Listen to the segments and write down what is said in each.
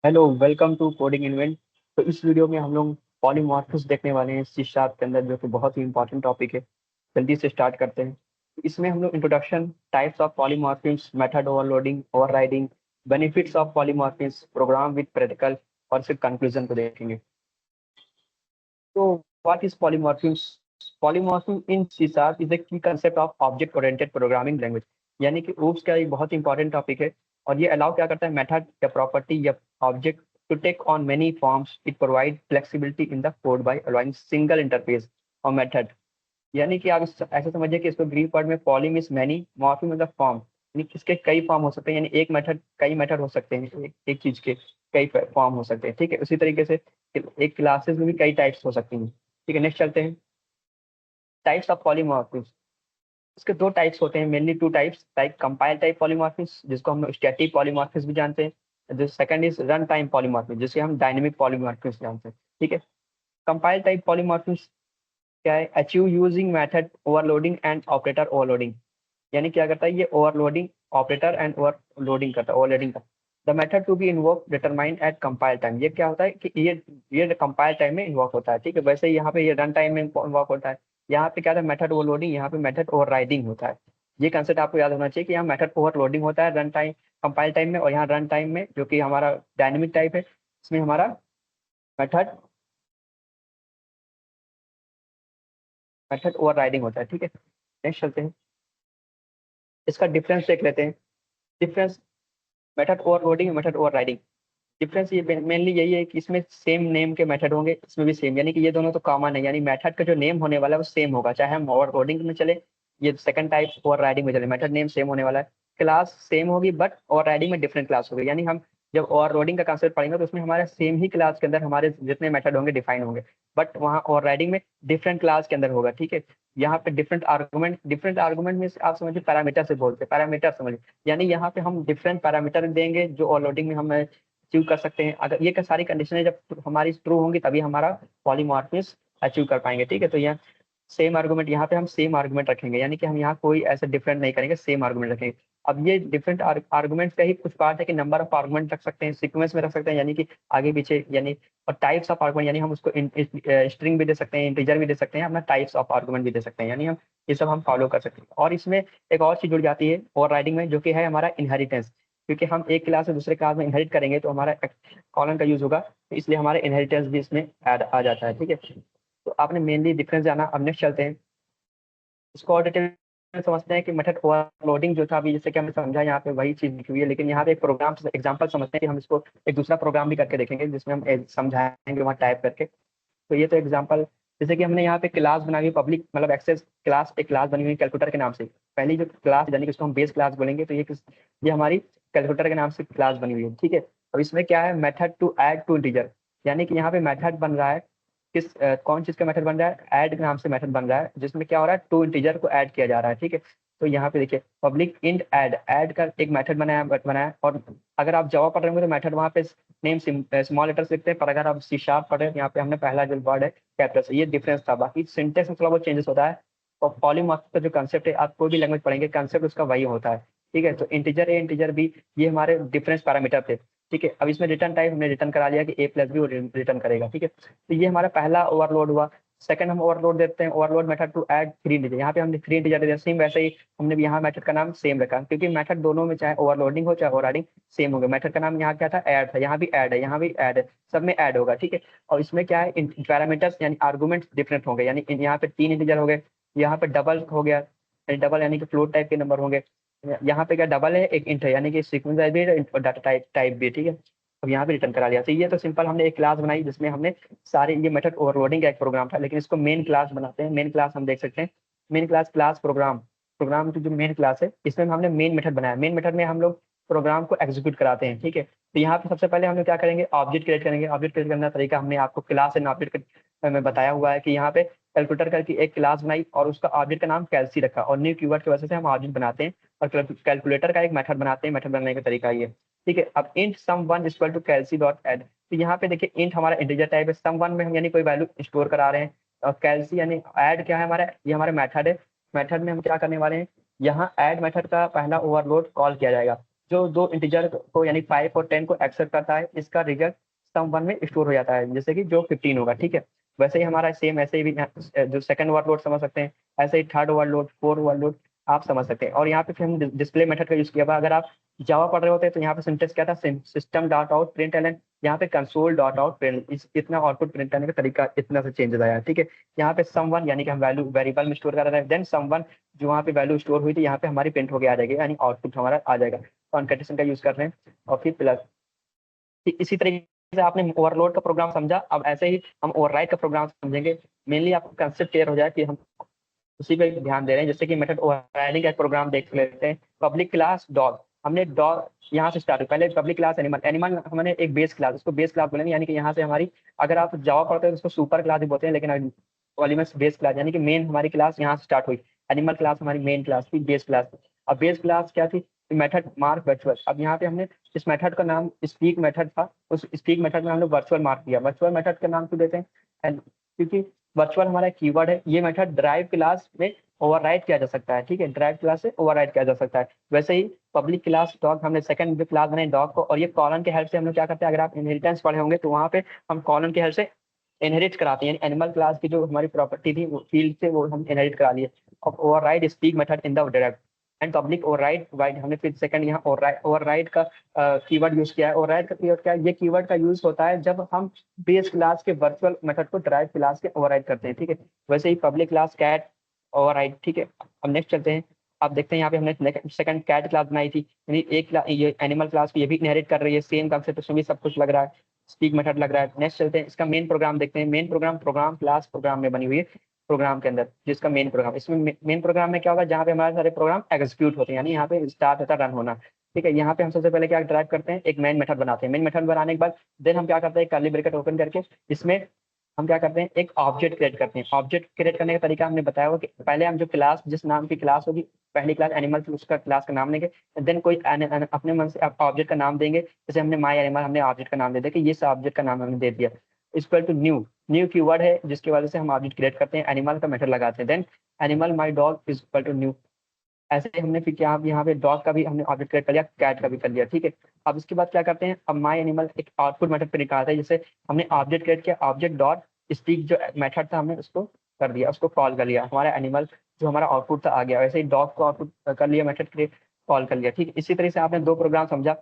Hello, welcome to coding invent. तो इस video में हम लोग पॉलीमॉर्फिज्म देखने वाले हैं सी शार्प के अंदर, जो कि बहुत ही इंपॉर्टेंट टॉपिक है। जल्दी से स्टार्ट करते हैं। इसमें हम लोग introduction, types of polymorphism, method overloading, overriding, benefits of polymorphism, program with practical, और फिर कंक्लूजन को देखेंगे। तो what is polymorphism? Polymorphism in C sharp is a key concept of object oriented programming language. यानी कि ओप्स का एक बहुत इंपॉर्टेंट टॉपिक है। और ये अलाउ क्या करता है, मेथड या प्रॉपर्टी या object to take on many forms. It provides flexibility in the code by allowing single interface or method. यानी कि आप ऐसे समझिए कि इसको ग्रीक वर्ड में पॉली मीन्स मैनी, मॉर्फी मतलब फॉर्म, यानी इसके कई फॉर्म हो सकते हैं। यानी एक मेथड, कई मेथड हो सकते हैं, एक चीज के कई फॉर्म हो सकते हैं। ठीक है, उसी तरीके से एक क्लासेस में भी कई टाइप्स हो सकती हैं। ठीक है, नेक्स्ट चलते हैं। Types of polymorphism. इसके दो टाइप्स होते हैं, mainly two types. Type compile type polymorphism, जिसको हम स्टैटिक पॉलीमॉर्फिज्म भी जानते हैं। जो second is run time polymorphism, जिसे हम डायनेमिक पॉलीमॉर्फिज्म जानते हैं। ठीक है, कंपाइल टाइप पॉलीमॉर्फिज्म क्या है? Achieve using method overloading and operator overloading. यानी क्या करता है ये? ओवरलोडिंग, ऑपरेटर एंड ओवरलोडिंग करता है, ओवरलोडिंग का। The method to be invoke determine at compile time. ये क्या होता है कि ये कंपाइल टाइम में इन्वोक होता है। ठीक है, वैसे ही यहाँ पे ये रन टाइम में इन्वोक होता है। यहाँ पे क्या था, मेथड ओवरलोडिंग, यहाँ पे मेथड ओवरराइडिंग होता है। ये कंसेप्ट आपको याद होना चाहिए कि यहाँ मेथड ओवरलोडिंग होता है रन टाइम, कंपाइल टाइम में, और यहाँ रन टाइम में, जो कि हमारा डायनेमिक टाइप है, इसमें हमारा मेथड मेथड ओवरराइडिंग होता है। ठीक है, नेक्स्ट चलते हैं। इसका डिफरेंस देख लेते हैं। Difference method overloading, method overriding. Difference ये मेनली यही है कि इसमें सेम नेम के मेथड होंगे, इसमें भी सेम, यानी कि ये दोनों तो कॉमन है। यानी मेथड का जो नेम होने वाला है वो सेम होगा, चाहे हम ओवरलोडिंग में चले, ये सेकंड टाइप ओवरराइडिंग में चले, मेथड नेम सेम होने वाला है। क्लास सेम होगी, बट ओवरराइडिंग में डिफरेंट क्लास होगी। यानी हम जब ओवरलोडिंग का कंसेप्ट पढ़ेंगे तो उसमें हमारे सेम ही क्लास के अंदर हमारे जितने मेथड होंगे डिफाइन होंगे, बट वहाँ ओवरराइडिंग में डिफरेंट क्लास के अंदर होगा। ठीक है, यहाँ पे डिफरेंट आर्गूमेंट में आप समझिए पैरामीटर से बोलते हैं, पैरामीटर समझिए। यानी यहाँ पे हम डिफरेंट पैरामीटर देंगे जो ओवरलोडिंग में हम अचीव कर सकते हैं। अगर ये सारी कंडीशनें जब हमारी ट्रू होंगी तभी हमारा पॉलीमॉर्फिज्म अचीव कर पाएंगे। ठीक है, तो यहाँ सेम आर्गुमेंट, यहाँ पे हम सेम आर्गुमेंट रखेंगे, यानी कि हम यहाँ कोई ऐसा डिफरेंट नहीं करेंगे, सेम आर्गुमेंट रखेंगे। अब ये डिफरेंट आर्गुमेंट्स का ही कुछ पार्ट है कि नंबर ऑफ आर्गुमेंट रख सकते हैं, सीक्वेंस में रख सकते हैं, यानी कि आगे पीछे, यानी और टाइप्स ऑफ आर्गुमेंट, यानी हम उसको स्ट्रिंग भी दे सकते हैं, इंटीजर भी दे सकते हैं, अपना टाइप्स ऑफ आर्गुमेंट भी दे सकते हैं। यानी हम ये सब हम फॉलो कर सकते हैं। और इसमें एक और चीज जुड़ जाती है ओवरराइडिंग में, जो कि है हमारा इनहेरिटेंस। क्योंकि हम एक क्लास से दूसरे क्लास में इनहेरिट करेंगे तो हमारा कॉलन का यूज होगा, तो इसलिए हमारे इनहेरिटेंस भी इसमें ऐड आ जाता है। ठीक है, तो आपने मेनली डिफरेंस जाना। अब नेक्स्ट चलते हैं, इसको और डिटेल में समझते हैं कि मेथड ओवरलोडिंग जो था, अभी जैसे कि हमने समझा, यहाँ पे वही चीज लिखी हुई है, लेकिन यहाँ पे एक प्रोग्राम एग्जांपल समझते हैं कि हम इसको एक दूसरा प्रोग्राम भी करके देखेंगे, जिसमें हम समझाएंगे वहाँ टाइप करके। तो ये तो एग्जांपल, जैसे कि हमने यहाँ पे क्लास बनाई हुई, पब्लिक मतलब एक्सेस क्लास, एक क्लास बनी हुई कैलकुलेटर के नाम से। पहली जो क्लास, यानी कि उसको हम बेस क्लास बोलेंगे, तो ये हमारी कैलकुलेटर के नाम से क्लास बनी हुई है। ठीक है, अब इसमें क्या है, method to add two integer. यानी कि यहाँ पे मेथड बन रहा है, कौन चीज का मेथड बन रहा है? ऐड के नाम से मेथड बन रहा है, जिसमें क्या हो रहा है, टू इंटीजर को ऐड किया जा रहा है। ठीक है, तो यहाँ पे देखिए पब्लिक इंट ऐड, ऐड का एक मेथड बनाया। और अगर आप जावा पढ़ रहे होंगे तो मेथड वहाँ पे नेम स्मॉल लेटर से लिखते हैं, पर अगर आप सी शार्प पढ़ रहे हैं, यहाँ पे हमने पहला जो वर्ड है कैपिटल से। ये डिफरेंस था, बाकी सिंटेक्स में थोड़ा बहुत चेंजेस होता है। और पॉलीमॉर्फिज्म का जो कंसेप्ट है, आप कोई भी लैंग्वेज पढ़ेंगे कंसेप्ट उसका वही होता है। ठीक है, तो इंटीजर ए, इंटीजर बी, ये हमारे डिफरेंस पैरामीटर थे। ठीक है, अब इसमें रिटर्न टाइप हमने रिटर्न करा लिया कि ए प्लस बी रिटर्न करेगा। ठीक है, तो ये हमारा पहला ओवरलोड हुआ। सेकंड हम ओवरलोड देते हैं, overload method to add three integer. यहाँ पे हमने थ्री इंटीजर दे दिया, सेम वैसे ही हमने भी यहाँ मेथड का नाम सेम रखा, क्योंकि मेथड दोनों में चाहे ओवरलोडिंग हो चाहे ओवरराइडिंग सेम हो गया। मेथड का नाम यहाँ क्या था, ऐड था, यहाँ भी ऐड है, यहाँ भी ऐड है, सब में ऐड होगा। ठीक है, और इसमें क्या है, पैरामीटर्स यानी आर्गूमेंट्स डिफरेंट होंगे। यानी यहाँ पे तीन इंटीजर हो गए, यहाँ पे डबल हो गया, डबल यानी कि फ्लोट टाइप के नंबर होंगे। यहाँ पे क्या डबल है, एक इंट है, यानी कि सीक्वेंस टाइप भी है और डाटा टाइप टाइप भी है। ठीक है, अब यहाँ पे रिटर्न करा लिया। तो ये तो सिंपल हमने एक क्लास बनाई जिसमें हमने सारे, ये मेथड ओवरलोडिंग का एक प्रोग्राम था, लेकिन इसको मेन क्लास बनाते हैं। मेन क्लास हम देख सकते हैं, main class, class program, program की जो मेन क्लास है, इसमें हमने मेन मेथड बनाया। मेन मेथड में हम लोग प्रोग्राम को एग्जीक्यूट कराते हैं। ठीक है, तो यहाँ पे सबसे पहले हम लोग क्या करेंगे, ऑब्जेक्ट क्रिएट करेंगे। ऑब्जेक्ट क्रिएट करने का तरीका हमने आपको क्लास एंड ऑब्जेक्ट में बताया हुआ है कि यहाँ पे कैलकुलेटर करके एक क्लास बनाई और उसका ऑब्जेक्ट का नाम कैल्सी रखा, और न्यू कीवर्ड की वजह से हम ऑब्जेक्ट बनाते हैं और कैलकुलेटर का एक मेथड बनाते हैं। मेथड बनाने का तरीका ये। ठीक है, अब int sum one equal to calci dot add. तो यहाँ पे देखिए इंट हमारा इंटीजर टाइप है, सम वन में हम यानी कोई वैल्यू स्टोर करा रहे हैं, और कैल्सी यानी ऐड क्या है हमारा, ये हमारा मेथड है। मेथड में हम क्या करने वाले हैं, यहाँ ऐड मेथड का पहला ओवरलोड कॉल किया जाएगा। जो दो इंटीजर को यानी 5 और 10 को एक्सेप्ट करता है, इसका रिजल्ट सम वन में स्टोर हो जाता है, जैसे कि जो 15 होगा। ठीक है, वैसे ही हमारा सेम ऐसे ही भी जो सेकंड ओवरलोड समझ सकते हैं, ऐसे ही थर्ड ओवरलोड, फोर्थ ओवरलोड आप समझ सकते हैं। और यहाँ पे फिर हम डिस्प्ले मेथड का यूज किया हुआ। अगर आप जावा पढ़ रहे होते हैं तो यहाँ पे सिंटेक्स क्या था, system dot out println, यहाँ पे कंसोल डॉट आउट प्रिंट, इतना आउटपुट प्रिंट करने का तरीका इतना से चेंजेस आया। ठीक है, यहाँ पे सम वन यानी कि हम वैल्यू वेरिएबल में स्टोर कर रहे हैं, देन सम वन जो वहाँ पे वैल्यू स्टोर हुई थी यहाँ पे हमारी प्रिंट होकर आ जाएगी, यानी आउटपुट हमारा आ जाएगा। कॉन्केटेनेशन का यूज कर रहे हैं और फिर प्लस। इसी तरीके से आपने ओवरलोड का प्रोग्राम समझा, अब ऐसे ही हम ओवरराइड का प्रोग्राम समझेंगे। मेनली आपको कंसेप्ट क्लियर हो जाए कि हम उसी पे ध्यान दे रहे हैं। जैसे कि मेथड ओवरराइडिंग का प्रोग्राम देख लेते हैं। पब्लिक क्लास डॉग, हमने डॉग यहाँ से स्टार्ट, पहले पब्लिक क्लास एनिमल, एनिमल हमने एक बेस क्लास, उसको बेस क्लास बोलेंगे, यानी कि यहाँ से हमारी, अगर आप जावा पढ़ते हैं तो उसको सुपर क्लास भी बोलते हैं, लेकिन पॉलीमर्स बेस क्लास, यानी कि मेन हमारी क्लास यहाँ से स्टार्ट हुई। एनिमल क्लास हमारी मेन क्लास थी, बेस क्लास। अब बेस क्लास क्या थी, मेथड मार्क वर्चुअल। अब यहाँ पे हमने इस मेथड का नाम स्पीक मेथड था, उस स्पीक मेथड में हमने वर्चुअल मार्क किया। वर्चुअल मेथड का नाम क्यों देते हैं, क्योंकि वर्चुअल हमारा कीवर्ड है। ये मेथड ड्राइव क्लास में ओवरराइड किया जा सकता है। ठीक है, ड्राइव क्लास से ओवरराइड किया जा सकता है। वैसे ही पब्लिक क्लास डॉग, हमने सेकंड क्लास बनाई डॉग को, और ये कॉलन के हेल्प से हम लोग क्या करते हैं, अगर आप इनहेरिटेंस पढ़े होंगे तो वहाँ पे हम कॉलन के हेल्प से इनहेरिट कराते हैं, यानी एनिमल क्लास की जो हमारी प्रॉपर्टी थी फील्ड से वो हम इनहेरिट करा लिए। और override speak method in the direct and public override wide, हमने फिर सेकंड यहाँ ओवरराइड का कीवर्ड यूज किया है। ओवरराइड का कीवर्ड क्या है, ये कीवर्ड का यूज होता है जब हम बेस क्लास के वर्चुअल मेथड को ड्राइव क्लास के ओवरराइड करते हैं। ठीक है, वैसे ही पब्लिक क्लास कैट ओवरराइड। ठीक है, अब नेक्स्ट चलते हैं। आप देखते हैं यहाँ पे हमने सेकंड कैट क्लास बनाई थी, यानी एक ये एनिमल क्लास को ये भी इनहेरिट कर रही है, सेम कंसेप्ट, उसमें भी सब कुछ लग रहा है, स्पीक मेथड लग रहा है। नेक्स्ट चलते हैं, इसका मेन प्रोग्राम देखते हैं। Main program program class program में बनी हुई है, प्रोग्राम के अंदर जिसका मेन प्रोग्राम, इसमें मेन प्रोग्राम में क्या होगा, जहाँ पे हमारे सारे प्रोग्राम एग्जीक्यूट होते हैं, यानी यहाँ पे स्टार्ट होता है, रन होना। ठीक है, यहाँ पे हम सबसे पहले क्या ड्राइव करते हैं, एक मेन मेथड बनाते हैं। मेन मेथड बनाने के बाद देन हम क्या करते हैं, कर्ली ब्रैकेट ओपन करके इसमें हम क्या करते हैं, एक ऑब्जेक्ट क्रिएट करते हैं। ऑब्जेक्ट क्रिएट करने का तरीका हमने बताया हुआ कि पहले हम जो क्लास, जिस नाम की क्लास होगी, पहली क्लास एनिमल थी, उसका क्लास का नाम लेंगे। देन कोई अपने मन से ऑब्जेक्ट का नाम देंगे, जैसे हमने माई एनिमल, हमने ऑब्जेक्ट का नाम दे दिया कि ये ऑब्जेक्ट का नाम हमने दे दिया। Equal to new, new keyword है जिसकी वजह से हम ऑब्जेक्ट क्रिएट करते हैं, एनिमल का मेथड लगाते हैं। Then animal my dog is equal to new. ऐसे ही हमने फिर क्या, यहाँ पे डॉग का भी हमने ऑब्जेक्ट क्रिएट कर लिया, कैट का भी कर लिया। ठीक है, अब इसके बाद क्या करते हैं, अब माई एनिमल एक आउटपुट मेथड पे निकालता है, जैसे हमने ऑब्जेक्ट क्रिएट किया, ऑब्जेक्ट डॉट स्पीक जो मेथड था हमने उसको कर दिया, उसको कॉल कर लिया, हमारा एनिमल जो हमारा आउटपुट था आ गया। वैसे ही डॉग को आउटपुट कर लिया, मेथड क्रिएट कॉल कर लिया। ठीक है, इसी तरह से आपने दो प्रोग्राम समझा।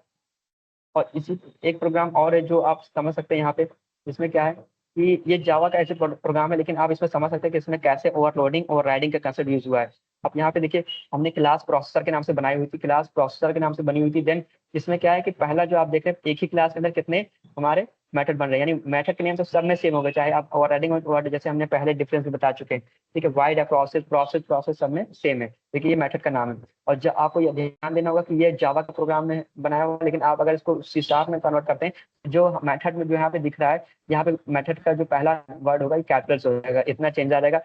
और इसी एक प्रोग्राम और है जो आप समझ सकते हैं यहाँ पे, इसमें क्या है कि ये जावा का ऐसे प्रोग्राम है, लेकिन आप इसमें समझ सकते हैं कि इसमें कैसे ओवरलोडिंग और राइडिंग का कंसेप्ट यूज हुआ है। अब यहाँ पे देखिए, हमने क्लास प्रोसेसर के नाम से बनाई हुई थी, क्लास प्रोसेसर के नाम से बनी हुई थी। देन इसमें क्या है कि पहला जो आप देख रहे हैं, एक ही क्लास के अंदर कितने हमारे मेथड बन रहे हैं, यानी मेथड के नेम से सब में सेम हो गए, चाहे आप ओवरराइडिंग और जैसे हमने पहले डिफरेंस भी बता चुके हैं। ठीक है, वाइड है, प्रोसेस प्रोसेस प्रोसेस सब में सेम है। देखिए ये मेथड का नाम है। और जब आपको ये ध्यान देना होगा कि ये जावा का प्रोग्राम में बनाया हुआ है, लेकिन आप अगर इसको सी शार्प में कन्वर्ट करते हैं, जो मेथड में जो यहाँ पे दिख रहा है, यहाँ पे मेथड का जो पहला वर्ड होगा ये कैपिटल्स हो जाएगा, इतना चेंज आ जाएगा।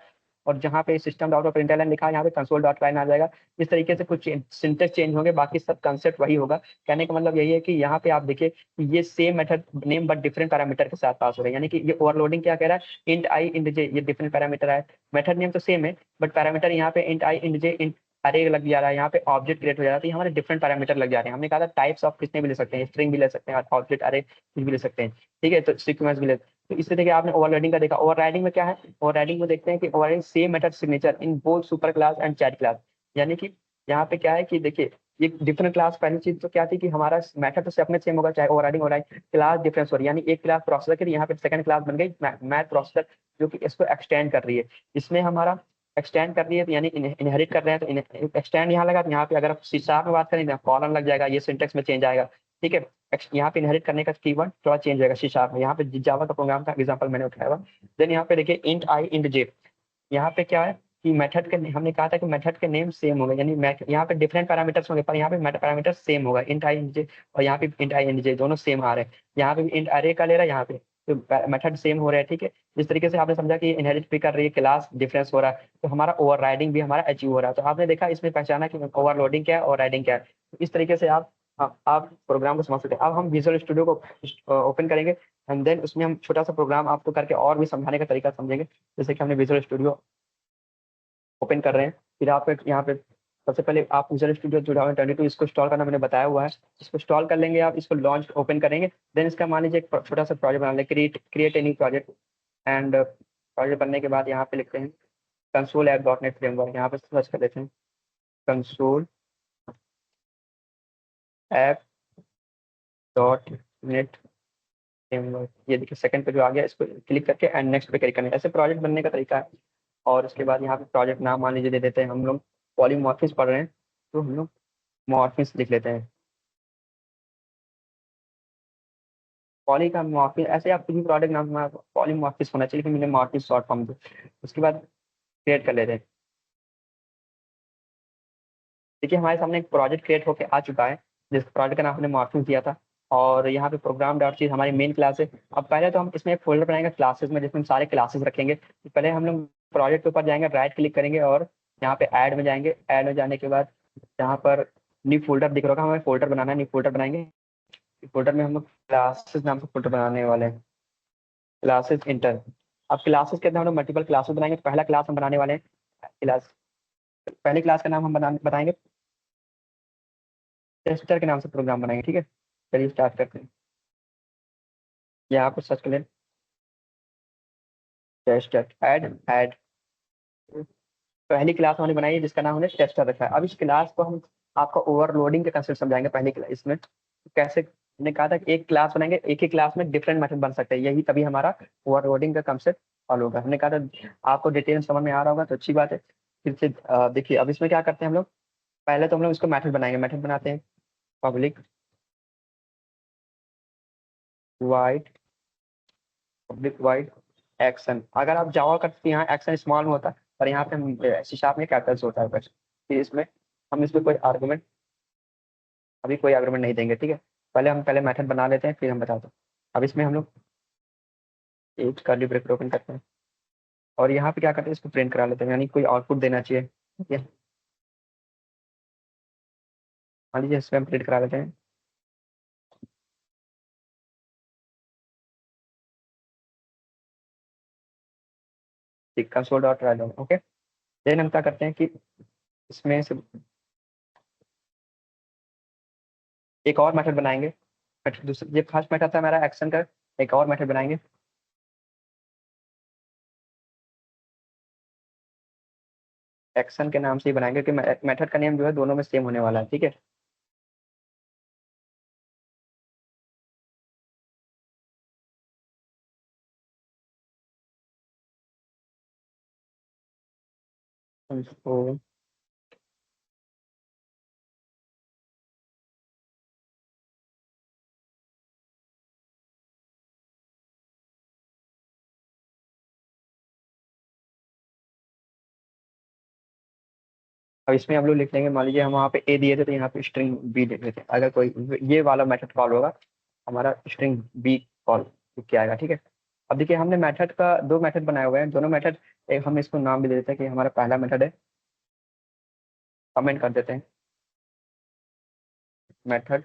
और जहाँ पे सिस्टम डॉट प्रिंटलन लिखा है, यहाँ पे कंसोल डॉट लाइन आ जाएगा। इस तरीके से कुछ सिंटेक्स चेंज होंगे, बाकी सब कंसेप्ट वही होगा। कहने का मतलब यही है कि यहाँ पे आप देखिए ये same method name but different parameter के साथ पास हो रहे हैं, यानी कि ये ओवरलोडिंग क्या कह रहा है, इंट आई इंट जे, ये डिफरेंट पैरामीटर है। मेथड नेम तो सेम है, बट पैरामीटर यहाँ पे इंट आई इंट जे इंट अरे लग जा रहा है, यहाँ पे ऑब्जेक्ट क्रिएट हो जा रहा है, तो हमारे डिफरेंट पैरामीटर लग जा रहे हैं। हमने कहा था टाइप्स ऑफ कितने भी ले सकते हैं, स्ट्रिंग भी ले सकते हैं, ऑब्जेक्ट अरे कुछ भी ले सकते हैं। ठीक है, तो सीक्वेंस भी ले। तो इस तरीके आपने ओवरराइडिंग का देखा। ओवरराइडिंग में क्या है, ओवरराइडिंग में देखते हैं कि overriding same method signature in both super class and chat class, यानी कि यहाँ पे क्या है कि देखिए ये डिफरेंट क्लास, पहली चीज तो क्या थी कि हमारा मेथड तो अपने सेम होगा, चाहे ओवरराइडिंग हो रहा है, क्लास डिफरेंस हो रही है, यानी एक क्लास प्रोसेसर की, यहाँ पे सेकंड क्लास बन गई मैथ प्रोसेसर, जो कि इसको एक्सटेंड कर रही है। इसमें हमारा एक्सटेंड कर रही है, तो यानी इनहेरिट कर रहे हैं, तो एक्सटेंड यहाँ लगा, तो यहाँ पे अगर आप सी शार्प में बात करें तो कॉलम लग जाएगा, ये सिंटेक्स में चेंज आएगा। ठीक है, यहाँ पे इनहेरिट करने का कीवर्ड थोड़ा चेंज होगा सी शार्प में। यहाँ पे जावा का प्रोग्राम का एग्जांपल मैंने उठाया हुआ। देन यहाँ पे देखिए इंट आई इंट जे, यहाँ पे क्या है कि मेथड के, हमने कहा था कि मेथड के नेम सेम होंगे, यानी यहाँ पे डिफरेंट पैरामीटर्स होंगे, पर यहाँ पे पैरामीटर सेम होगा, इंट आई इंट जे, और यहाँ पे इंट आई इंट जे दोनों सेम आ रहे हैं। यहाँ पे इंट अरे का ले रहा है, यहाँ पे तो मेथड सेम हो रहा है। ठीक है, इस तरीके से आपने समझा कि इनहेरिट भी कर रही है, क्लास डिफरेंस हो रहा है, तो हमारा ओवरराइडिंग भी हमारा अचीव हो रहा है। तो आपने देखा इसमें पहचाना कि ओवरलोडिंग क्या है, ओवरराइडिंग क्या है। तो इस तरीके से आप प्रोग्राम को समझ सकते हैं। अब हम विजुअल स्टूडियो को ओपन करेंगे एंड देन उसमें हम छोटा सा प्रोग्राम आपको करके और भी समझाने का तरीका समझेंगे। जैसे कि हमने विजुअल स्टूडियो ओपन कर रहे हैं, फिर आप यहाँ पे सबसे पहले आप विजुअल स्टूडियो 2022 इसको इंस्टॉल करना मैंने बताया हुआ है। इसको इंस्टॉल कर लेंगे, आप इसको लॉन्च ओपन करेंगे, देन इसका मान लीजिए एक छोटा सा प्रोजेक्ट बना लें, create any project. And project बनने के बाद यहाँ पे लिखते हैं console app dot net framework, यहाँ पे सर्च कर लेते हैं console app dot net framework. ये देखिए सेकंड पे जो आ गया, इसको क्लिक करके एंड नेक्स्ट पे क्लिक करना है। ऐसे प्रोजेक्ट बनने का तरीका है। और उसके बाद यहाँ पे प्रोजेक्ट नाम मान लीजिए दे देते हैं, हम लोग पॉलीमॉर्फिस पढ़ रहे हैं तो हम लोग मॉर्फिस लिख लेते हैं। पॉली का मॉर्फिस, ऐसे आप किसी प्रोडक्ट नाम पॉलीमॉर्फिस होना चाहिए, लेकिन मैंने मॉर्फिस शॉर्ट फॉर्म दो। उसके बाद क्रिएट कर लेते हैं। देखिए हमारे सामने एक प्रोजेक्ट क्रिएट होकर आ चुका है, जिस प्रोजेक्ट का नाम हमने मॉर्फिस दिया था। और यहाँ पे प्रोग्राम डॉट सी हमारी मेन क्लास है। अब पहले तो हम इसमें एक फोल्डर बनाएंगे क्लासेस में, जिसमें हम सारे क्लासेस रखेंगे। तो पहले हम लोग प्रोजेक्ट के ऊपर जाएंगे, राइट क्लिक करेंगे और यहाँ पे ऐड में जाएंगे। ऐड में जाने के बाद यहाँ पर न्यू फोल्डर दिख रहा होगा, हमें फोल्डर बनाना है, न्यू फोल्डर बनाएंगे। फोल्डर में हम लोग क्लासेस नाम से फोल्डर बनाने वाले हैं, क्लासेस इंटर। अब क्लासेस के अंदर हम लोग मल्टीपल क्लासेस बनाएंगे। पहला क्लास हम बनाने वाले हैं क्लास, पहली क्लास का नाम हम बताएंगे टेस्टर के नाम से प्रोग्राम बनाएंगे, ठीक है। चलिए स्टार्ट करते हैं। यहाँ पर सर्च करें टेस्टर, ऐड। पहली क्लास हमने बनाई है जिसका नाम हमने टेस्टर रखा है। अब इस क्लास को हम आपका ओवरलोडिंग का कंसेप्ट समझाएंगे पहली क्लास इसमें। कैसे हमने कहा था कि एक क्लास बनाएंगे, एक ही क्लास में डिफरेंट मेथड बन सकते हैं, यही तभी हमारा ओवरलोडिंग का कंसेप्ट फॉलो होगा। हमने कहा था आपको डिटेल समझ में आ रहा होगा तो अच्छी बात है। फिर से देखिए अब इसमें क्या करते हैं हम लोग, पहले तो हम लोग इसको मेथड बनाएंगे। मेथड बनाते हैं public wide, public wide action. अगर आप जावा करते हैं यहाँ एक्शन स्मॉल में होता है, और यहाँ पे हम सी शार्प में कैपिटल्स होता है बस। फिर इसमें हम इसमें कोई आर्गुमेंट, अभी कोई आर्गुमेंट नहीं देंगे, ठीक है। पहले मेथड बना लेते हैं, फिर हम बताते हैं। अब इसमें हम लोग एक कर्ली ब्रेकेट ओपन करते हैं और यहाँ पे क्या करते हैं, इसको प्रिंट करा लेते हैं, यानी कोई आउटपुट देना चाहिए, ठीक है। मान लीजिए इसमें हम प्रिंट करा लेते हैं console dot write, okay. Then हम क्या करते हैं कि इसमें से एक और मेथड बनाएंगे। दूसरा, ये फर्स्ट मेथड था हमारा एक्शन का, एक और मेथड बनाएंगे एक्शन के नाम से ही बनाएंगे कि मेथड का नेम जो है दोनों में सेम होने वाला है, ठीक है। तो अब इसमें हम लोग लिख लेंगे, मान लीजिए हम वहाँ पे ए दिए थे तो यहाँ पे स्ट्रिंग बी लिख लेते हैं। अगर कोई ये वाला मेथड कॉल होगा, हमारा स्ट्रिंग बी कॉल क्या आएगा, ठीक है। अब देखिए हमने मेथड का दो मेथड बनाए हुए हैं, दोनों मेथड एक हम इसको नाम भी दे देते हैं कि हमारा पहला मेथड है, कमेंट कर देते हैं मेथड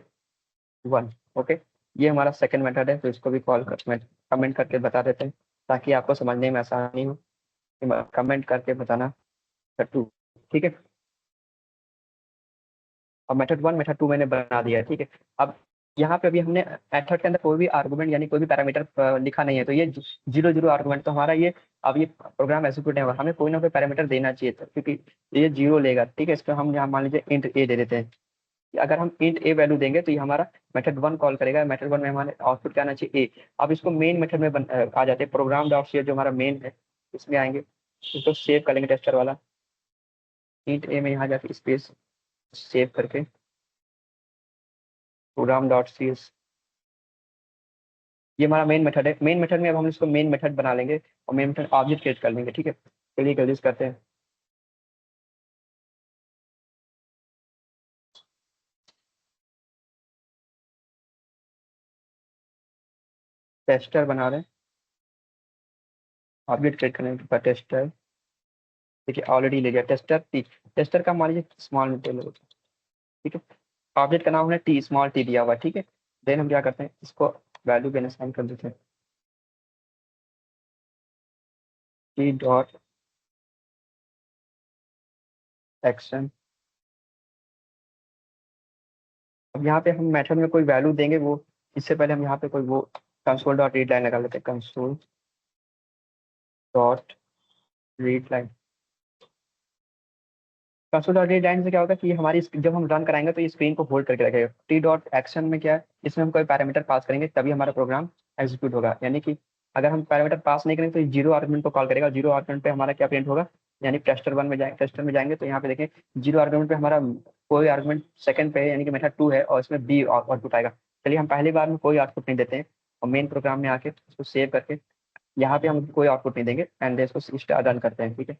वन, ओके। ये हमारा सेकंड मेथड है, तो इसको भी कॉल कर कमेंट करके बता देते हैं, ताकि आपको समझने में आसानी हो। कमेंट करके बताना टू, ठीक है। और मेथड वन मेथड टू मैंने बना दिया है, ठीक है। अब यहाँ पे अभी हमने मेथड के अंदर कोई भी आर्गुमेंट यानी कोई भी पैरामीटर लिखा नहीं है, तो ये जीरो जीरो आर्गुमेंट, तो हमारा ये अब ये प्रोग्राम एग्जीक्यूट नहीं होगा। हमें कोई ना कोई पैरामीटर देना चाहिए था, क्योंकि ये जीरो लेगा, ठीक है। इसको हम यहाँ मान लीजिए इंट ए दे देते हैं। अगर हम इंट ए वैल्यू देंगे तो ये हमारा मेथड वन कॉल करेगा, मेथड वन में हमारे आउटपुट क्या आना चाहिए ए। अब इसको मेन मेथड में आ जाते हैं, प्रोग्राम डॉट सी जो हमारा मेन है इसमें आएंगे, इसको सेव कर लेंगे टेस्टर वाला। इंट ए में यहाँ जाके स्पेस सेव करके प्रोग्राम डॉट सी, ये हमारा मेन मेथड है। मेन मेथड में अब हम इसको मेन मेथड बना लेंगे और मेन मेथड ऑब्जेक्ट क्रिएट कर लेंगे, ठीक है। चलिए जल्दी से करते हैं। टेस्टर बना रहे हैं, ऑब्जेक्ट क्रिएट करने के बाद टेस्टर, देखिए ऑलरेडी ले गया टेस्टर टी। टेस्टर का मान लीजिए स्मॉल में टेलर होता है, ठीक है। ऑब्जेक्ट का नाम हमने टी स्मॉल टी दिया हुआ है, ठीक है। देन हम क्या करते हैं, इसको वैल्यू भी असाइन कर देते हैं, टी डॉट एक्शन अब यहाँ पे हम मेथड में कोई वैल्यू देंगे, वो इससे पहले हम यहाँ पे कोई वो कंसोल डॉट रीड लाइन लगा लेते हैं, console dot read line. Console dot read line से क्या होगा कि हमारी जब हम रन कराएंगे तो ये स्क्रीन को होल्ड करके रखेगा। टी डॉट एक्शन में क्या है, इसमें हम कोई पैरामीटर पास करेंगे तभी हमारा प्रोग्राम एग्जीक्यूट होगा। यानी कि अगर हम पैरामीटर पास नहीं करेंगे तो जीरो आर्गुमेंट को कॉल करेगा। जीरो आर्गुमेंट पे हमारा क्या प्रिंट होगा, यानी टेस्टर वन में जाएंगे, टेस्टर में जाएंगे तो यहाँ पे देखें जीरो आर्गुमेंट पे हमारा कोई आर्गुमेंट सेकंड पे है, यानी कि मेथड टू है और इसमें बी आउटपुट आएगा। चलिए हम पहली बार में कोई आउटपुट नहीं देते हैं और मेन प्रोग्राम में आके उसको सेव करके यहाँ पे हम कोई आउटपुट नहीं देंगे एंड इसको स्टार्ट रन करते हैं। ठीक है,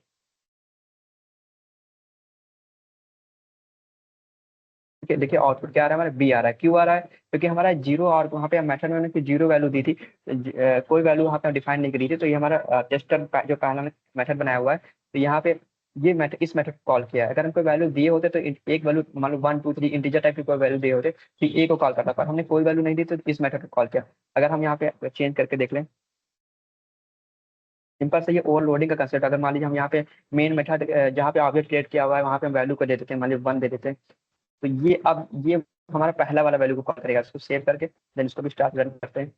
ठीक है, देखिए आउटपुट क्या आ रहा है, हमारा बी आ रहा है। क्यों आ रहा है, क्योंकि हमारा जीरो और वहाँ पे मेथड में हमने जीरो वैल्यू दी थी, कोई वैल्यू वहाँ पे डिफाइन नहीं करी थी। तो ये हमारा टेस्टर जो पहला मेथड बनाया हुआ है, तो यहाँ पे ये मेथड, इस मेथड को कॉल किया है। अगर हम कोई वैल्यू दिए होते तो एक वैल्यू मान लो one two three integer type की कोई वैल्यू दिए होते तो ए को कॉल करता, पर हमने कोई वैल्यू नहीं दी तो इस मेथड को कॉल किया। अगर हम यहाँ पे चेंज करके देख लें, सिंपल से ये ओवरलोडिंग का कंसेप्ट। अगर मान लीजिए हम यहाँ पे मेन मेथड जहाँ पे ऑब्जेक्ट क्रिएट किया हुआ है वहाँ पे हम वैल्यू को दे देते हैं, मान लीजिए वन दे देते हैं, तो ये अब ये हमारा पहला वाला वैल्यू को कॉल करेगा। इसको सेव करके देन इसको भी स्टार्ट रन करते हैं।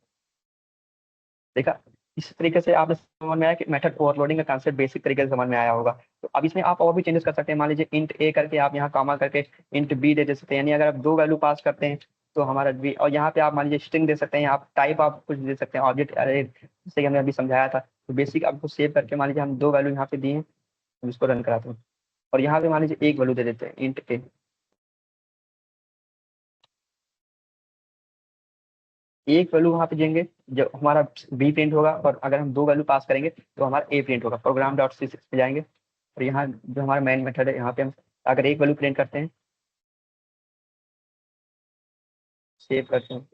देखा, इस तरीके से आपने समझ में आया कि मेथड ओवरलोडिंग का कांसेप्ट बेसिक तरीके से समझ में आया होगा। तो अब इसमें आप और भी चेंजेस कर सकते हैं। मान लीजिए इंट ए करके आप यहाँ कॉमा करके इंट बी दे सकते हैं, यानी अगर आप दो वैल्यू पास करते हैं तो हमारा बी, और यहाँ पे आप मान लीजिए स्ट्रिंग दे सकते हैं, आप टाइप आप कुछ दे सकते हैं, ऑब्जेक्ट अरे जैसे कि हमने अभी समझाया था। तो बेसिक आपको सेव करके मान लीजिए हम दो वैल्यू यहाँ पे दिए हैं, हम इसको रन कराते हैं और यहाँ पे मान लीजिए एक वैल्यू दे देते हैं इंट ए। एक वैल्यू वहां पे देंगे जब हमारा बी प्रिंट होगा, और अगर हम दो वैल्यू पास करेंगे तो हमारा ए प्रिंट होगा। प्रोग्राम डॉट सी पे जाएंगे और यहाँ जो हमारा मेन मेथड है यहाँ पे हम अगर एक वैल्यू प्रिंट करते हैं, सेव करते हैं,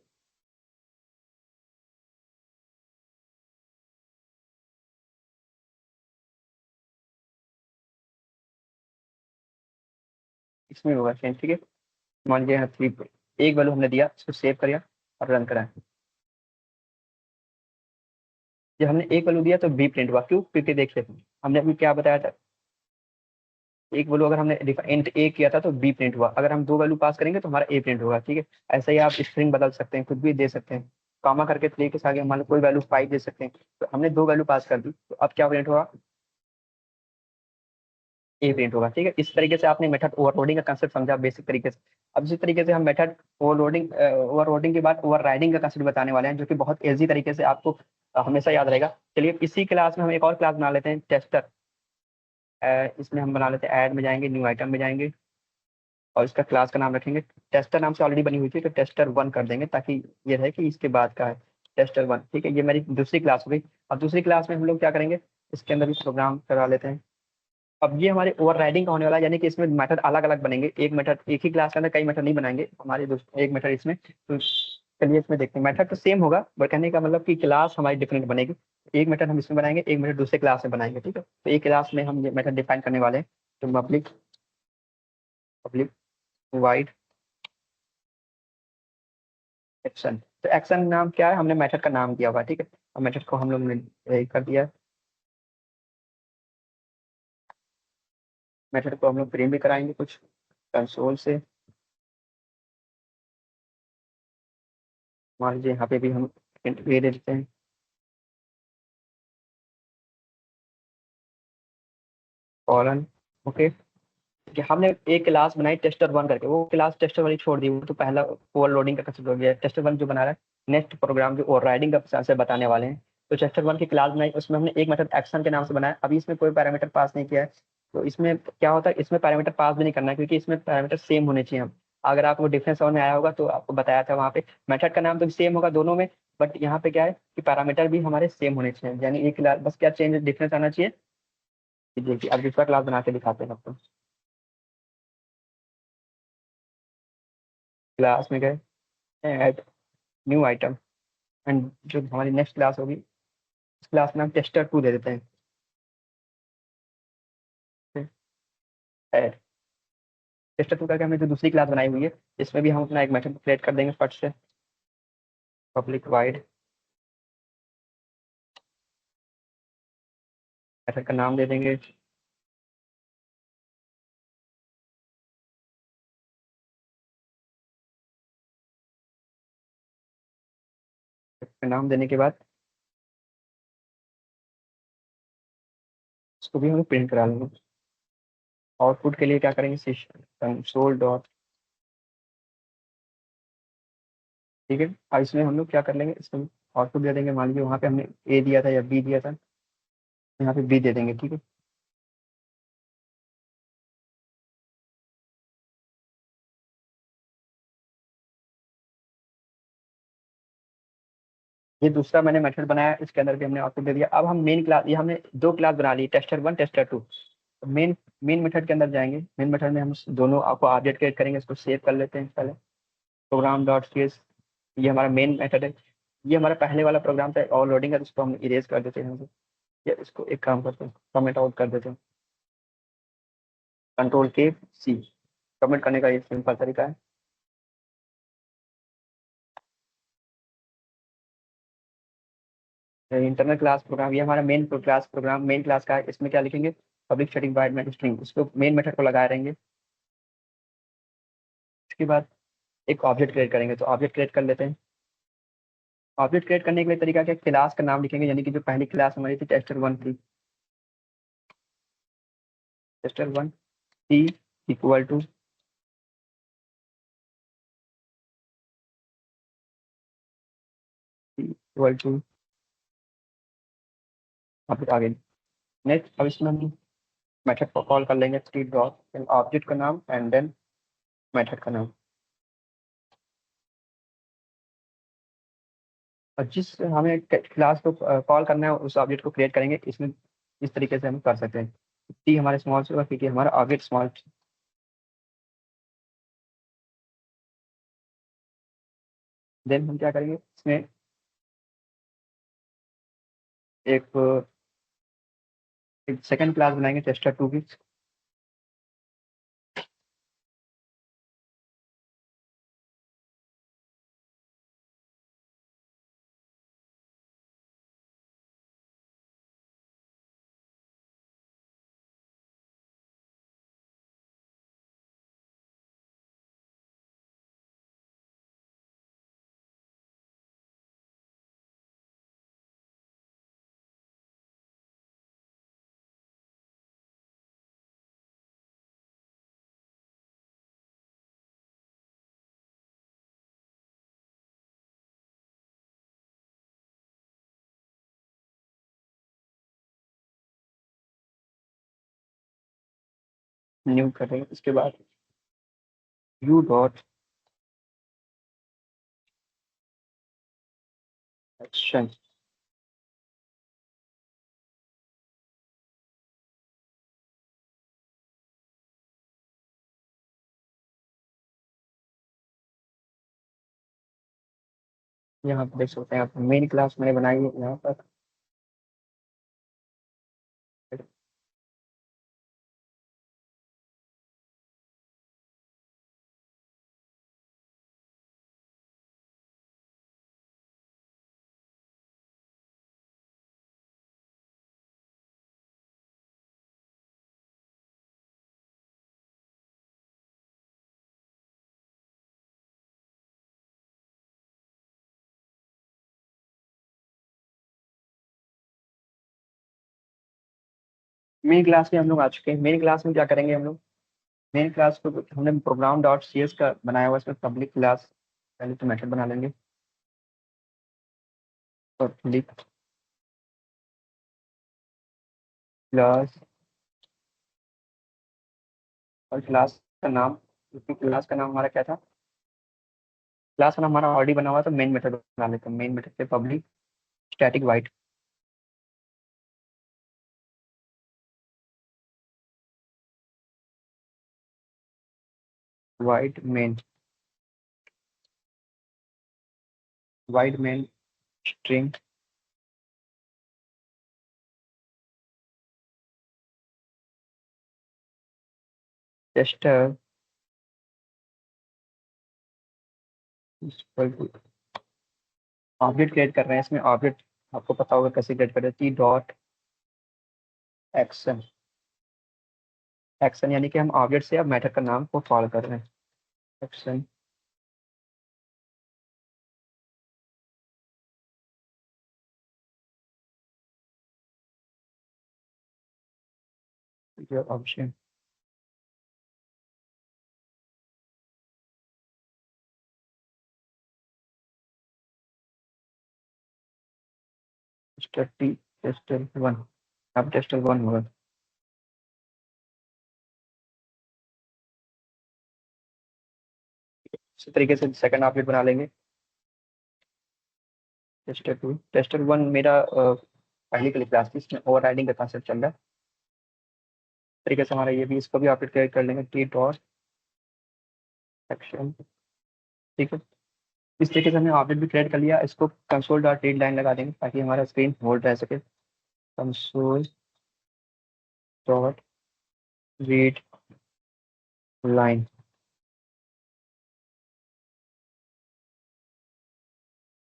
इसमें होगा चेंज। ठीक है, मान लीजिए यहाँ थ्री, एक वैल्यू हमने दिया, इसको सेव करिए और रन कराएं। जब हमने एक वैल्यू दिया तो बी प्रिंट हुआ। क्यों, क्योंकि देखिए हमने अभी क्या बताया था, एक वैल्यू अगर हमने इंट ए किया था तो बी प्रिंट हुआ। अगर हम दो वैल्यू पास करेंगे तो हमारा ए प्रिंट होगा। ठीक है, ऐसे ही आप स्ट्रिंग बदल सकते हैं, कुछ भी दे सकते हैं, कामा करके थ्री के आगे मान लो कोई वैल्यू फाइव दे सकते हैं। तो हमने दो वैल्यू पास कर दी तो अब क्या प्रिंट होगा, ए प्रिंट होगा। ठीक है, इस तरीके से आपने मेथड ओवरलोडिंग का कंसेप्ट समझा बेसिक तरीके से। अब इसी तरीके से हम मेथड ओवरलोडिंग के बाद ओवरराइडिंग का कंसेप्ट बताने वाले हैं, जो कि बहुत ईजी तरीके से आपको हमेशा याद रहेगा। चलिए इसी क्लास में हम एक और क्लास बना लेते हैं, टेस्टर। इसमें हम बना लेते हैं, ऐड में जाएंगे, न्यू आइटम में जाएंगे और इसका क्लास का नाम रखेंगे टेस्टर। नाम से ऑलरेडी बनी हुई थी तो टेस्टर वन कर देंगे, ताकि ये रहे कि इसके बाद का है टेस्टर वन। ठीक है, ये मेरी दूसरी क्लास हो गई। अब दूसरी क्लास में हम लोग क्या करेंगे, इसके अंदर भी प्रोग्राम करा लेते हैं। अब ये हमारे ओवरराइडिंग का होने वाला है, यानी कि इसमें मेथड अलग अलग बनेंगे। एक मेथड एक ही क्लास के अंदर कई मेथड नहीं बनाएंगे हमारे दोस्त, एक मेथड इसमें। तो चलिए इसमें देखते हैं, मेथड तो सेम होगा बट कहने का मतलब कि क्लास हमारी डिफरेंट बनेगी। एक मेथड हम इसमें बनाएंगे, एक मेथड दूसरे क्लास में बनाएंगे। ठीक है, तो एक क्लास में हम ये मेथड डिफाइन करने वाले हैं। तो पब्लिक पब्लिक वाइड एक्शन। तो एक्शन नाम क्या है, हमने मेथड का नाम दिया हुआ है। ठीक है, और मेथड को हम लोग ने यही कर दिया है। मेथड को हम लोग प्रिंट भी कराएंगे कुछ कंसोल से। मान लीजिए यहाँ पे भी हम प्रिंट भी दे देते हैं, कॉलन। ओके, कि हमने एक क्लास बनाई टेस्टर वन करके, वो क्लास टेस्टर वाली छोड़ दी, वो तो पहला ओवरलोडिंग का कंसेप्ट हो गया। टेस्टर वन जो बना रहा है, नेक्स्ट प्रोग्राम जो ओवरराइडिंग का से बताने वाले हैं। तो टेस्टर वन की क्लास बनाई, उसमें हमने एक मेथड एक्शन के नाम से बनाया। अभी इसमें कोई पैरामीटर पास नहीं किया है, तो इसमें क्या होता है, इसमें पैरामीटर पास भी नहीं करना है, क्योंकि इसमें पैरामीटर सेम होने चाहिए। हम अगर आपको डिफरेंस समझ में आया होगा तो आपको बताया था वहाँ पे, मेथड का नाम तो सेम होगा दोनों में, बट यहाँ पे क्या है कि पैरामीटर भी हमारे सेम होने चाहिए। यानी एक क्लास बस क्या चेंज डिफरेंस आना चाहिए कि देखिए अब दूसरा क्लास बना के दिखाते हैं आपको। क्लास में गए, ऐड न्यू आइटम, एंड जो हमारी नेक्स्ट क्लास होगी उस क्लास में हम टेस्टर टू दे देते हैं। ऐड टेस्टर टू करके हमने जो दूसरी क्लास बनाई हुई है, इसमें भी हम अपना एक मेथड क्रिएट कर देंगे फट से, पब्लिक वाइड। मेथड का नाम दे देंगे नाम देने के बाद इसको भी हम प्रिंट करा लेंगे। आउटपुट के लिए क्या करेंगे, सिस्टम कंसोल डॉट, ठीक है। अब इसमें हम लोग क्या कर लेंगे, इसमें आउटपुट दे देंगे। मान लीजिए वहाँ पे हमने ए दिया था या बी दिया था, यहाँ पे बी दे देंगे, ठीक है। ये दूसरा मैंने मेथड बनाया, इसके अंदर भी हमने आउटपुट दे दिया। अब हम मेन क्लास, ये हमने दो क्लास बना ली, tester 1 tester 2। Main main method के अंदर जाएंगे। मेन मेथड में हम दोनों आपको ऑब्जेक्ट क्रिएट करेंगे। इसको सेव कर लेते हैं पहले, प्रोग्राम डॉट cs। ये हमारा मेन मेथड है। ये हमारा पहले वाला प्रोग्राम था और लोडिंग है, तो इसको हम इरेज कर देते हैं यहाँ से। या इसको एक काम करते हैं, कमेंट आउट कर देते हैं, कंट्रोल K C। कमेंट करने का ये सिंपल तरीका है। इंटरनल क्लास प्रोग्राम, ये हमारा main class program, main class का है। इसमें क्या लिखेंगे, पब्लिक स्टैटिक वॉइड स्ट्रिंग, इसको मेन मेथड को लगाए रहेंगे। इसके बाद एक ऑब्जेक्ट क्रिएट करेंगे, तो ऑब्जेक्ट क्रिएट कर लेते हैं। ऑब्जेक्ट क्रिएट करने के लिए तरीका क्या, क्लास का नाम लिखेंगे, यानी कि जो पहली क्लास हमारी थी टेस्टर 1 थी, टेस्टर 1 टी इक्वल टू आगे। नेक्स्ट, अब इसमें हम मेथड को कॉल कर लेंगे, थ्री डॉट ऑब्जेक्ट का नाम एंड देन मेथड का नाम। और जिस हमें क्लास को कॉल करना है उस ऑब्जेक्ट को क्रिएट करेंगे। इसमें इस तरीके से हम कर सकते हैं, टी हमारे स्मॉल से होगा क्योंकि हमारा ऑब्जेक्ट स्मॉल। देन हम क्या करेंगे, इसमें एक एक सेकंड क्लास बनाएंगे टेस्टर 2 की। न्यू करेंगे, इसके बाद यू डॉट एक्शन। यहाँ पर देख सकते हैं आप, मेन क्लास मैंने बनाई है यहाँ पर। मेन क्लास में हम लोग आ चुके हैं। मेन क्लास में क्या करेंगे हम लोग, मेन क्लास को हमने प्रोग्राम डॉट cs का बनाया हुआ, इसमें पब्लिक क्लास पहले तो मेथड बना लेंगे। पब्लिक क्लास, और क्लास का नाम, क्लास का नाम हमारा क्या था, क्लास का नाम हमारा ऑलरेडी बना हुआ, तो मेन मेथड बना लेते हैं। मेन मेथड से public static wide, wide main, wide main string tester object create कर रहे हैं। इसमें ऑब्जेक्ट आपको पता होगा कैसे क्रिएट करें, टी डॉट एक्शन। एक्शन यानी कि हम ऑब्जेक्ट से अब मेथड का नाम को कॉल कर रहे हैं, action. your option. Tester T, tester one, अब टेस्टर वन होगा। इसी तरीके से सेकंड ऑब्जेक्ट बना लेंगे। टेस्टर टू, टेस्टर वन मेरा पहली वाली क्लास थी, इसमें ओवरराइडिंग का कॉन्सेप्ट चल रहा है। इस तरीके से हमारा ये भी, इसको भी ऑब्जेक्ट क्रिएट कर लेंगे, टी डॉट सेक्शन। ठीक है, इस तरीके से हमने ऑब्जेक्ट भी क्रिएट कर लिया। इसको कंसोल डॉट रीड लाइन लगा देंगे ताकि हमारा स्क्रीन होल्ड रह सके। Console dot read line.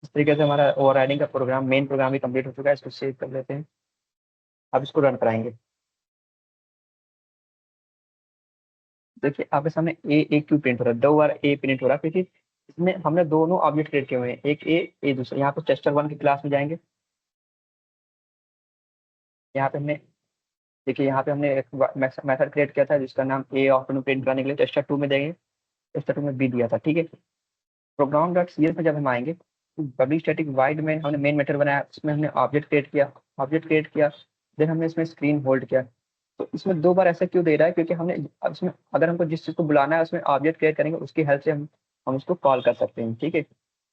इस तरीके से हमारा ओवरराइडिंग का प्रोग्राम, मेन प्रोग्राम भी कंप्लीट हो चुका है। इसको सेव कर लेते हैं, अब इसको रन कराएंगे। देखिए आपके सामने ए क्यू प्रिंट हो रहा है, 2 बार ए प्रिंट हो रहा है क्योंकि इसमें हमने दोनों ऑब्जेक्ट क्रिएट किए हुए हैं, एक ए दूसरा। यहाँ पे टेस्टर वन की क्लास में जाएंगे। यहाँ पे हमने, देखिए यहाँ पे हमने एक मेथड क्रिएट किया था जिसका नाम ए ऑप्शन प्रिंट करने के लिए टेस्टर टू में देंगे। टेस्टर टू में बी दिया था। ठीक है, प्रोग्राम डॉट सी एस में जब हम आएंगे, पब्लिक स्टैटिक वाइड में हमने मेन मेथड बनाया, उसमें हमने ऑब्जेक्ट क्रिएट किया। ऑब्जेक्ट क्रिएट किया, देन हमने इसमें स्क्रीन होल्ड किया। तो इसमें 2 बार ऐसा क्यों दे रहा है, क्योंकि हमने अब इसमें अगर हमको जिस चीज़ को बुलाना है उसमें ऑब्जेक्ट क्रिएट करेंगे, उसकी हेल्प से हम उसको कॉल कर सकते हैं। ठीक है,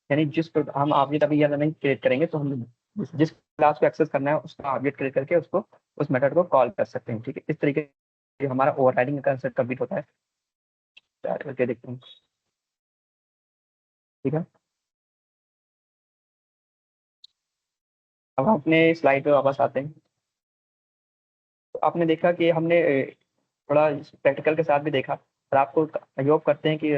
यानी हम ऑब्जेक्ट अभी यहाँ नहीं क्रिएट करेंगे तो हम जिस क्लास को एक्सेस करना है उसका ऑब्जेक्ट क्रिएट करके उसको, उस मेथड को कॉल कर सकते हैं। ठीक है, इस तरीके से हमारा ओवरराइडिंग का कंसेप्ट कंप्लीट होता है। स्टार्ट करके देखते हैं। ठीक है, अब अपने स्लाइड पे वापस आते हैं। तो आपने देखा कि हमने थोड़ा प्रैक्टिकल के साथ भी देखा, और आपको आई होप करते हैं कि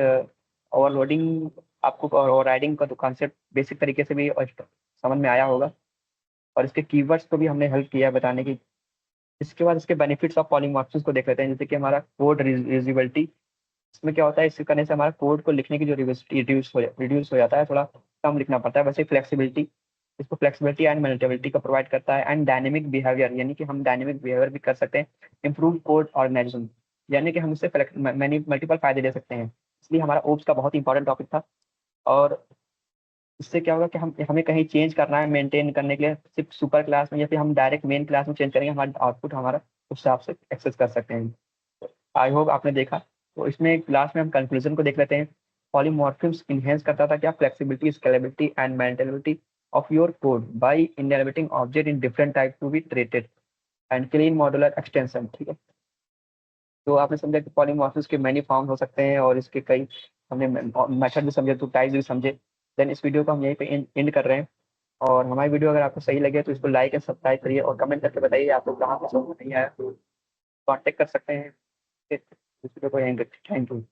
ओवरलोडिंग आपको और ओवरराइडिंग का तो कॉन्सेप्ट बेसिक तरीके से भी समझ में आया होगा, और इसके कीवर्ड्स को भी हमने हेल्प किया है बताने की। इसके बाद इसके बेनिफिट्स ऑफ पॉलीमॉर्फिज्म को देख लेते हैं, जैसे कि हमारा कोड रीयूजेबिलिटी। इसमें क्या होता है, इससे करने से हमारा कोड को लिखने की जो रिड्यूस हो जाता है, थोड़ा कम लिखना पड़ता है। वैसे फ्लेक्सिबिलिटी, इसको फ्लेक्सिबिलिटी एंड मैनेजेबिलिटी का प्रोवाइड करता है। एंड डायनेमिक बिहेवियर, यानी कि हम डायनेमिक बिहेवियर भी कर सकते हैं। इंप्रूव कोड ऑर्गेनाइजेशन, यानी कि हम इससे मल्टीपल फायदे ले सकते हैं। इसलिए हमारा ओप्स का बहुत इंपॉर्टेंट टॉपिक था। और इससे क्या होगा कि हम हमें कहीं चेंज करना है मेंटेन करने के लिए, सिर्फ सुपर क्लास में या फिर हम डायरेक्ट मेन क्लास में चेंज करेंगे, हमारा आउटपुट हमारा उस हिसाब से एक्सेस कर सकते हैं। आई होप आपने देखा। तो इसमें क्लास में हम कंक्लूजन को देख लेते हैं। पॉलीमॉर्फिज्म इनहेंस करता था क्या, flexibility, scalability and maintainability of your code by inhabiting object in different type to be treated and clean modular extension. ठीक है, तो आपने समझा कि पॉलीमॉर्फिज्म के मैनी फॉर्म हो सकते हैं और इसके कई हमने मेथड भी समझे, तो टाइप्स भी समझे। देन इस वीडियो को हम यहीं पे एंड कर रहे हैं। और हमारी वीडियो अगर आपको सही लगे तो इसको लाइक एंड सब्सक्राइब करिए और कमेंट करके बताइए आपको कहाँ पे समझ नहीं आया, तो कॉन्टेक्ट कर सकते हैं। इस वीडियो को एंड, थैंक यू।